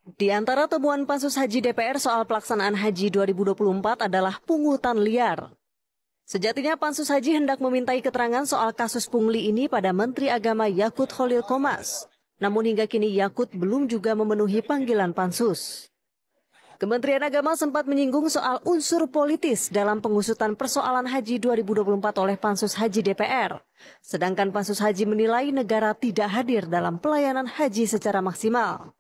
Di antara temuan Pansus Haji DPR soal pelaksanaan Haji 2024 adalah pungutan liar. Sejatinya Pansus Haji hendak memintai keterangan soal kasus pungli ini pada Menteri Agama Yakut Khalil Qomas. Namun hingga kini Yakut belum juga memenuhi panggilan Pansus. Kementerian Agama sempat menyinggung soal unsur politis dalam pengusutan persoalan Haji 2024 oleh Pansus Haji DPR. Sedangkan Pansus Haji menilai negara tidak hadir dalam pelayanan haji secara maksimal.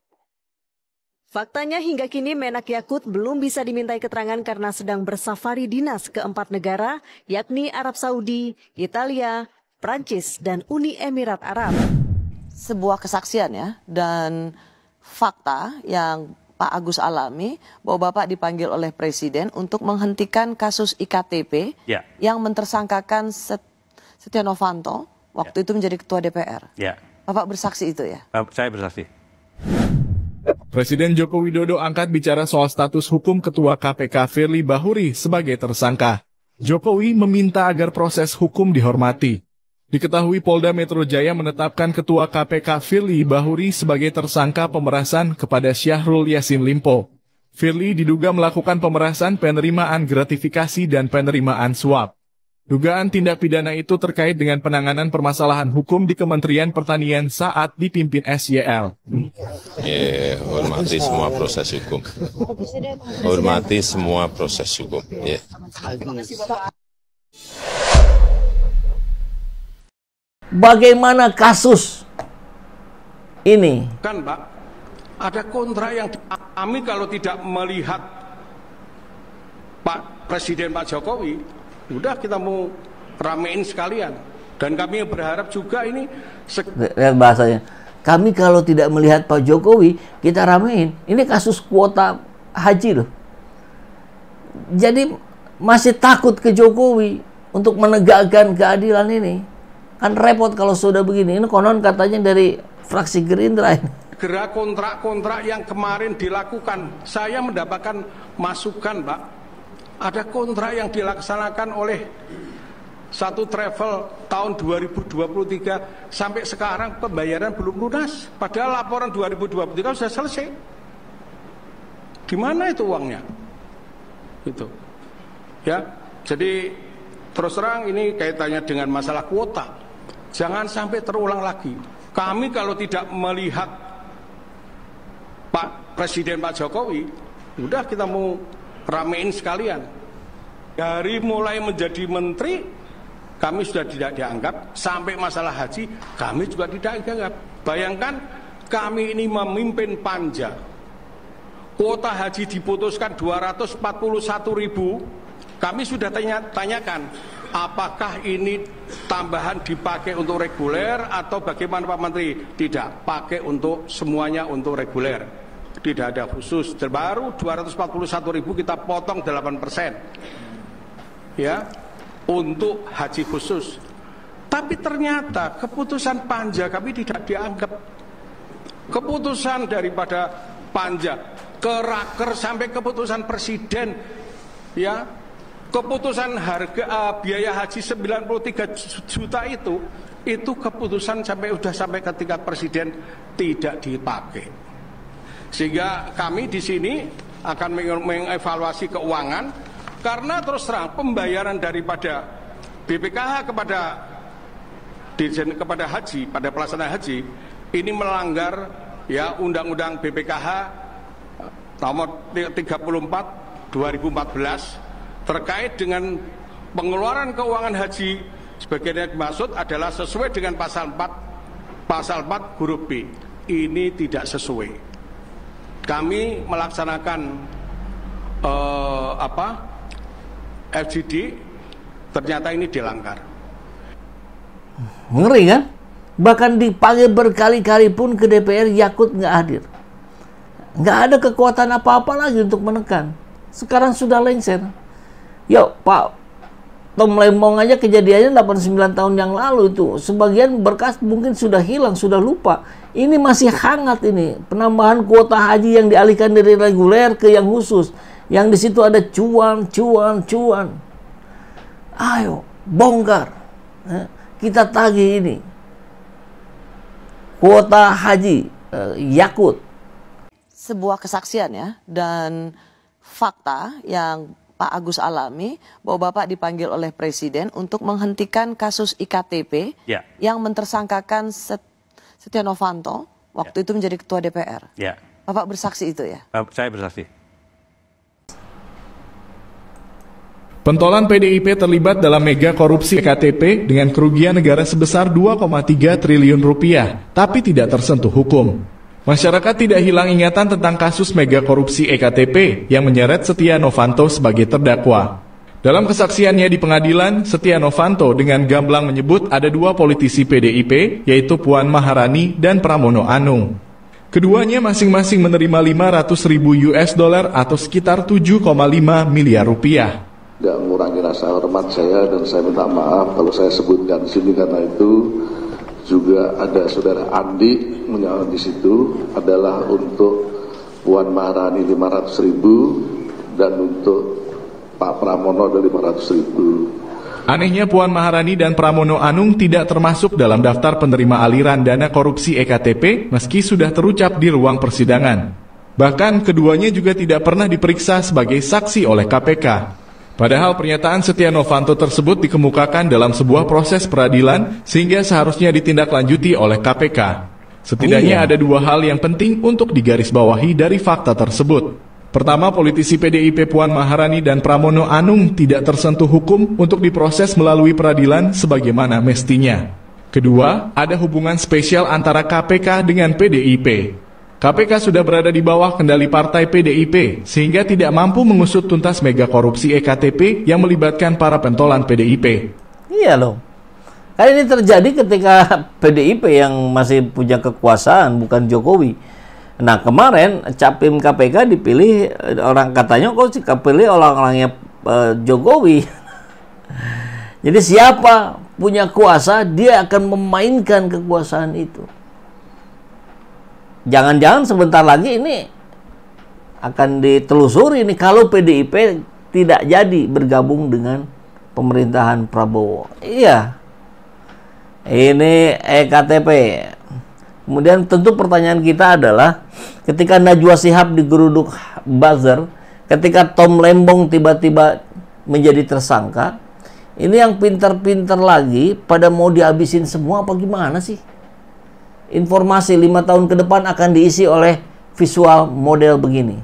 Faktanya hingga kini Menak Yakut belum bisa dimintai keterangan karena sedang bersafari dinas ke 4 negara, yakni Arab Saudi, Italia, Prancis, dan Uni Emirat Arab. Sebuah kesaksian ya, dan fakta yang Pak Agus alami bahwa Bapak dipanggil oleh Presiden untuk menghentikan kasus IKTP yang mentersangkakan Setia Novanto waktu itu menjadi Ketua DPR. Bapak bersaksi itu ya? Saya bersaksi. Presiden Joko Widodo angkat bicara soal status hukum Ketua KPK Firly Bahuri sebagai tersangka. Jokowi meminta agar proses hukum dihormati. Diketahui Polda Metro Jaya menetapkan Ketua KPK Firly Bahuri sebagai tersangka pemerasan kepada Syahrul Yassin Limpo. Firly diduga melakukan pemerasan, penerimaan gratifikasi dan penerimaan suap. Dugaan tindak pidana itu terkait dengan penanganan permasalahan hukum di Kementerian Pertanian saat dipimpin SYL. Hormati semua proses hukum. Hormati semua proses hukum. Bagaimana kasus ini? Kan Pak, ada kontrak yang kami kalau tidak melihat Pak Presiden Pak Jokowi, udah kita mau ramein sekalian. Dan kami berharap juga ini lihat bahasanya. Kami kalau tidak melihat Pak Jokowi, kita ramein. Ini kasus kuota haji loh. Jadi masih takut ke Jokowi untuk menegakkan keadilan ini. Kan repot kalau sudah begini. Ini konon katanya dari fraksi Gerindra ini. Gerak kontrak-kontrak yang kemarin dilakukan, saya mendapatkan masukan Pak. Ada kontrak yang dilaksanakan oleh satu travel tahun 2023 sampai sekarang pembayaran belum lunas. Padahal laporan 2023 sudah selesai. Di mana itu uangnya? Itu. Ya. Jadi terus terang ini kaitannya dengan masalah kuota. Jangan sampai terulang lagi. Kami kalau tidak melihat Pak Presiden Pak Jokowi, udah kita mau ramein sekalian. Dari mulai menjadi menteri, kami sudah tidak dianggap. Sampai masalah haji, kami juga tidak dianggap. Bayangkan kami ini memimpin panja. Kuota haji diputuskan 241.000. Kami sudah tanyakan, apakah ini tambahan dipakai untuk reguler atau bagaimana Pak Menteri? Tidak, pakai untuk semuanya untuk reguler. Tidak ada khusus. Baru 241.000 kita potong 8%. Ya, untuk haji khusus. Tapi ternyata keputusan panja kami tidak dianggap. Keputusan daripada panja ke raker sampai keputusan presiden, ya, keputusan harga biaya haji 93 juta itu keputusan sampai ke tingkat presiden tidak dipakai. Sehingga kami di sini akan mengevaluasi keuangan karena terus terang pembayaran daripada BPKH kepada haji, pada pelaksana haji ini melanggar ya Undang-Undang BPKH nomor 34 2014 terkait dengan pengeluaran keuangan haji sebagaimana dimaksud adalah sesuai dengan pasal 4 huruf B. Ini tidak sesuai. Kami melaksanakan FGD, ternyata ini dilanggar. Ngeri kan? Bahkan dipanggil berkali-kali pun ke DPR, Yakut nggak hadir. Nggak ada kekuatan apa-apa lagi untuk menekan. Sekarang sudah lengser. Yuk Pak Tom Lembong aja kejadiannya 89 tahun yang lalu itu. Sebagian berkas mungkin sudah hilang, sudah lupa. Ini masih hangat ini. Penambahan kuota haji yang dialihkan dari reguler ke yang khusus. Yang di situ ada cuan. Ayo, bongkar. Kita tagih ini. Kuota haji Yakut. sebuah kesaksian ya, dan fakta yang Pak Agus alami bahwa Bapak dipanggil oleh Presiden untuk menghentikan kasus IKTP yang mentersangkakan Setia Novanto waktu itu menjadi Ketua DPR. Bapak bersaksi itu ya? Saya bersaksi. Pentolan PDIP terlibat dalam mega korupsi EKTP dengan kerugian negara sebesar 2,3 triliun rupiah, tapi tidak tersentuh hukum. Masyarakat tidak hilang ingatan tentang kasus mega korupsi EKTP yang menyeret Setia Novanto sebagai terdakwa. Dalam kesaksiannya di pengadilan, Setia Novanto dengan gamblang menyebut ada dua politisi PDIP, yaitu Puan Maharani dan Pramono Anung. Keduanya masing-masing menerima 500.000 US dollar atau sekitar 7,5 miliar rupiah. Tidak mengurangi rasa hormat saya, dan saya minta maaf kalau saya sebutkan di sini karena itu juga ada saudara Andi menyatakan di situ adalah untuk Puan Maharani 500.000 dan untuk Pak Pramono ada 500.000. Anehnya Puan Maharani dan Pramono Anung tidak termasuk dalam daftar penerima aliran dana korupsi EKTP meski sudah terucap di ruang persidangan. Bahkan keduanya juga tidak pernah diperiksa sebagai saksi oleh KPK. Padahal pernyataan Setia Novanto tersebut dikemukakan dalam sebuah proses peradilan sehingga seharusnya ditindaklanjuti oleh KPK. Setidaknya ada dua hal yang penting untuk digarisbawahi dari fakta tersebut. Pertama, politisi PDIP Puan Maharani dan Pramono Anung tidak tersentuh hukum untuk diproses melalui peradilan sebagaimana mestinya. Kedua, ada hubungan spesial antara KPK dengan PDIP. KPK sudah berada di bawah kendali partai PDIP, sehingga tidak mampu mengusut tuntas mega korupsi EKTP yang melibatkan para pentolan PDIP. Iya loh. Kan ini terjadi ketika PDIP yang masih punya kekuasaan, bukan Jokowi. Nah kemarin Capim KPK dipilih, orang katanya kok dipilih orang-orangnya Jokowi. Jadi siapa punya kuasa, dia akan memainkan kekuasaan itu. Jangan-jangan sebentar lagi ini akan ditelusuri nih kalau PDIP tidak jadi bergabung dengan pemerintahan Prabowo. Iya. Ini EKTP. Kemudian tentu pertanyaan kita adalah ketika Najwa Shihab digeruduk buzzer, ketika Tom Lembong tiba-tiba menjadi tersangka, ini yang pintar-pintar lagi pada mau dihabisin semua apa gimana sih? Informasi 5 tahun ke depan akan diisi oleh visual model begini.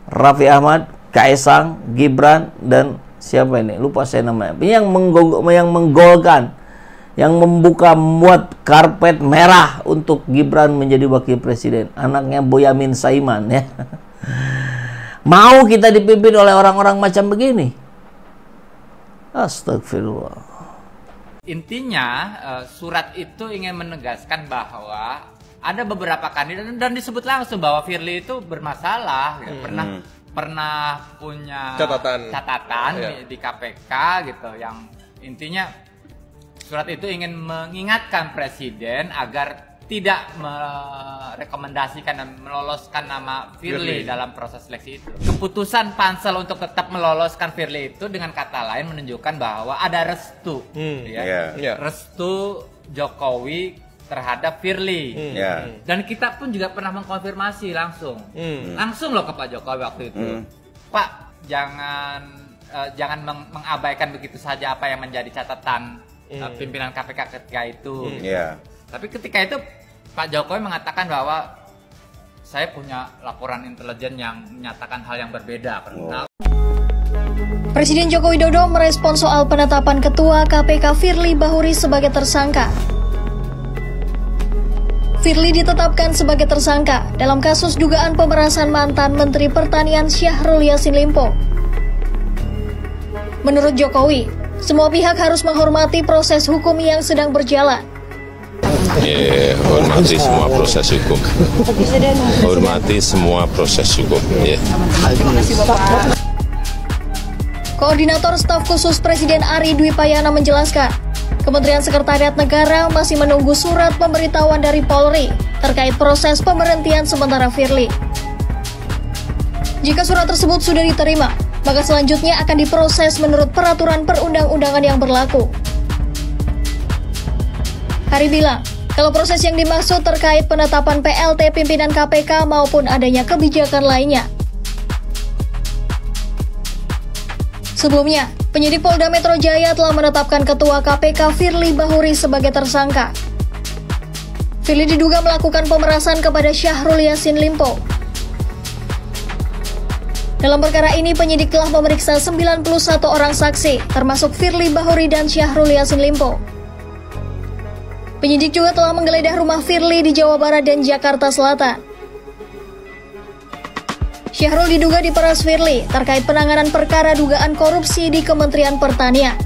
Raffi Ahmad, Kaesang, Gibran, dan siapa ini? Lupa saya namanya. Ini yang menggolkan, yang membuka muat karpet merah untuk Gibran menjadi wakil presiden. Anaknya Boyamin Saiman ya. Mau kita dipimpin oleh orang-orang macam begini? Astagfirullah. Intinya surat itu ingin menegaskan bahwa ada beberapa kandidat dan disebut langsung bahwa Firly itu bermasalah, pernah punya catatan di KPK gitu, yang intinya surat itu ingin mengingatkan Presiden agar tidak merekomendasikan dan meloloskan nama Firly dalam proses seleksi itu. Keputusan Pansel untuk tetap meloloskan Firly itu dengan kata lain menunjukkan bahwa ada restu, restu Jokowi terhadap Firly. Dan kita pun juga pernah mengkonfirmasi langsung loh ke Pak Jokowi waktu itu. Pak, jangan mengabaikan begitu saja apa yang menjadi catatan pimpinan KPK ketika itu. Tapi ketika itu Pak Jokowi mengatakan bahwa saya punya laporan intelijen yang menyatakan hal yang berbeda. Presiden Joko Widodo merespon soal penetapan Ketua KPK Firly Bahuri sebagai tersangka. Firly ditetapkan sebagai tersangka dalam kasus dugaan pemerasan mantan Menteri Pertanian Syahrul Yassin Limpo. Menurut Jokowi, semua pihak harus menghormati proses hukum yang sedang berjalan. Hormati semua proses hukum. Hormati semua proses hukum. Koordinator Staf Khusus Presiden Ari Dwi Payana menjelaskan, Kementerian Sekretariat Negara masih menunggu surat pemberitahuan dari Polri terkait proses pemberhentian sementara Firly. Jika surat tersebut sudah diterima, maka selanjutnya akan diproses menurut peraturan perundang-undangan yang berlaku. Hari bilang, Kalau proses yang dimaksud terkait penetapan PLT pimpinan KPK maupun adanya kebijakan lainnya. Sebelumnya, penyidik Polda Metro Jaya telah menetapkan Ketua KPK Firly Bahuri sebagai tersangka. Firly diduga melakukan pemerasan kepada Syahrul Yassin Limpo. Dalam perkara ini, penyidik telah memeriksa 91 orang saksi, termasuk Firly Bahuri dan Syahrul Yassin Limpo. Penyidik juga telah menggeledah rumah Firly di Jawa Barat dan Jakarta Selatan. Syahrul diduga diperas Firly terkait penanganan perkara dugaan korupsi di Kementerian Pertanian.